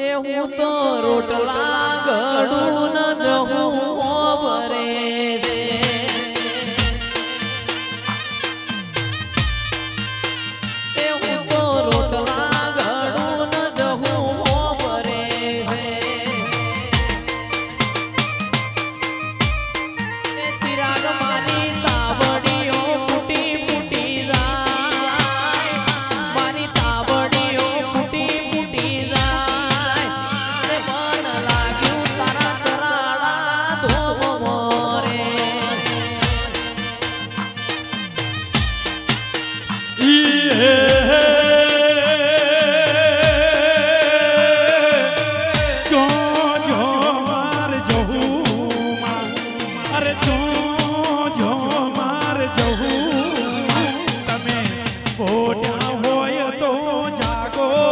એ હું તો રોટલા ઘડું ન જહું ભરે છે એ હું તો રોટલા ઘડું ન જહું ભરે છે એ ચિરાગ મારી તાવડીઓ ફૂટી ફૂટી જાય મારી તાવડીઓ ફૂટી ફૂટી જાય ને મન લાગ્યું તારા ચરાડા ધોમ મોરે તમે બોલ્યા હોય તો જાગો